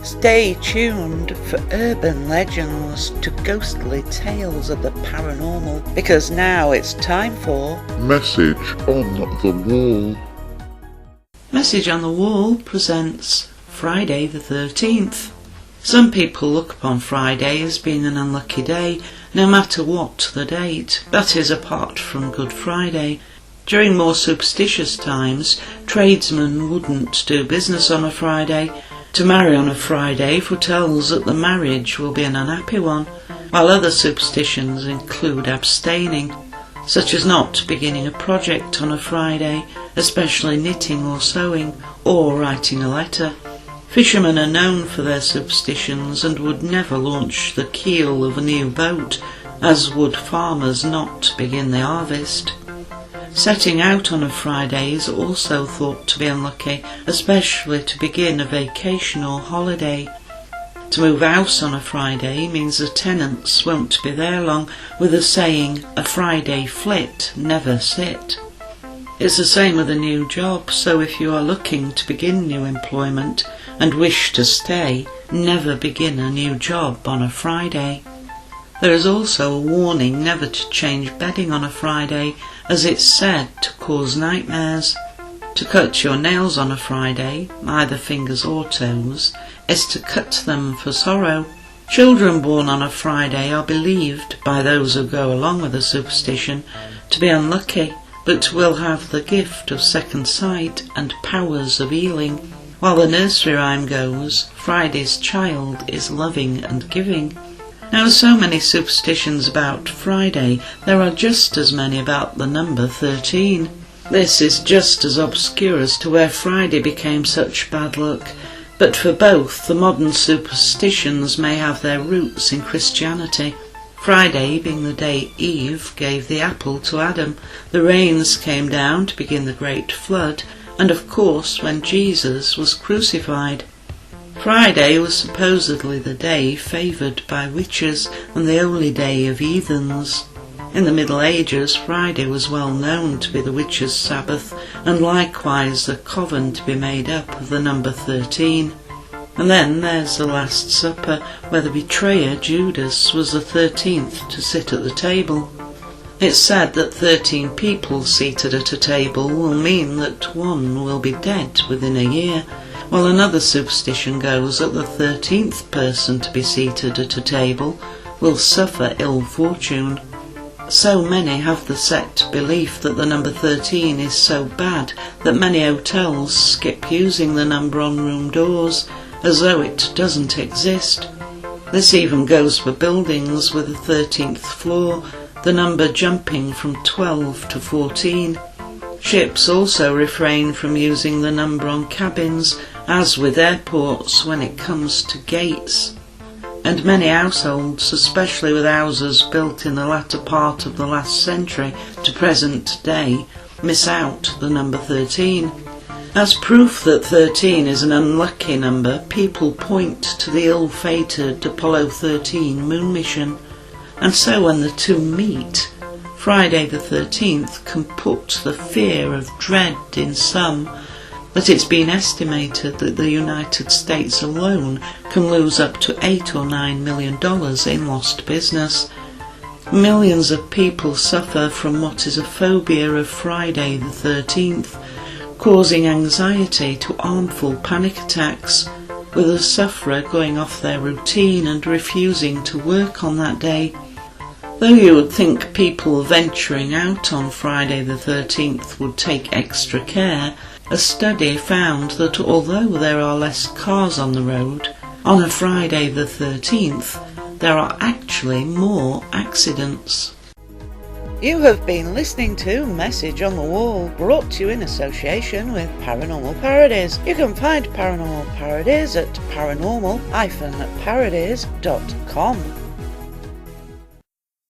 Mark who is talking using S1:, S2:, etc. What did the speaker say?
S1: Stay tuned for urban legends to ghostly tales of the paranormal, because now it's time for
S2: Message on the Wall.
S1: Message on the Wall presents Friday the 13th. Some people look upon Friday as being an unlucky day, no matter what the date, that is apart from Good Friday. During more superstitious times, tradesmen wouldn't do business on a Friday. To marry on a Friday foretells that the marriage will be an unhappy one, while other superstitions include abstaining, such as not beginning a project on a Friday, especially knitting or sewing, or writing a letter. Fishermen are known for their superstitions and would never launch the keel of a new boat, as would farmers not begin the harvest. Setting out on a Friday is also thought to be unlucky, especially to begin a vacation or holiday. To move house on a Friday means the tenants won't be there long, with the saying, "A Friday flit, never sit." It's the same with a new job, so if you are looking to begin new employment and wish to stay, never begin a new job on a Friday. There is also a warning never to change bedding on a Friday, as it's said to cause nightmares. To cut your nails on a Friday, either fingers or toes, is to cut them for sorrow. Children born on a Friday are believed, by those who go along with the superstition, to be unlucky, but will have the gift of second sight and powers of healing. While the nursery rhyme goes, Friday's child is loving and giving. Now, with so many superstitions about Friday, there are just as many about the number 13. This is just as obscure as to where Friday became such bad luck, but for both, the modern superstitions may have their roots in Christianity. Friday being the day Eve gave the apple to Adam, the rains came down to begin the great flood, and of course when Jesus was crucified. Friday was supposedly the day favoured by witches and the only day of heathens. In the Middle Ages, Friday was well known to be the witches' Sabbath, and likewise the coven to be made up of the number 13. And then there's the Last Supper, where the betrayer Judas was the 13th to sit at the table. It's said that 13 people seated at a table will mean that one will be dead within a year, while another superstition goes that the 13th person to be seated at a table will suffer ill fortune. So many have the set belief that the number 13 is so bad that many hotels skip using the number on room doors, as though it doesn't exist. This even goes for buildings with a 13th floor, the number jumping from 12 to 14. Ships also refrain from using the number on cabins, as with airports when it comes to gates. And many households, especially with houses built in the latter part of the last century to present day, miss out the number 13. As proof that 13 is an unlucky number, people point to the ill-fated Apollo 13 moon mission. And so when the two meet, Friday the 13th can put the fear of dread in some, that it's been estimated that the United States alone can lose up to $8 or $9 million in lost business. Millions of people suffer from what is a phobia of Friday the 13th, causing anxiety to harmful panic attacks, with the sufferer going off their routine and refusing to work on that day. Though you would think people venturing out on Friday the 13th would take extra care, a study found that although there are less cars on the road, on a Friday the 13th there are actually more accidents.
S3: You have been listening to Message on the Wall, brought to you in association with Paranormal Parodies. You can find Paranormal Parodies at paranormal-parodies.com.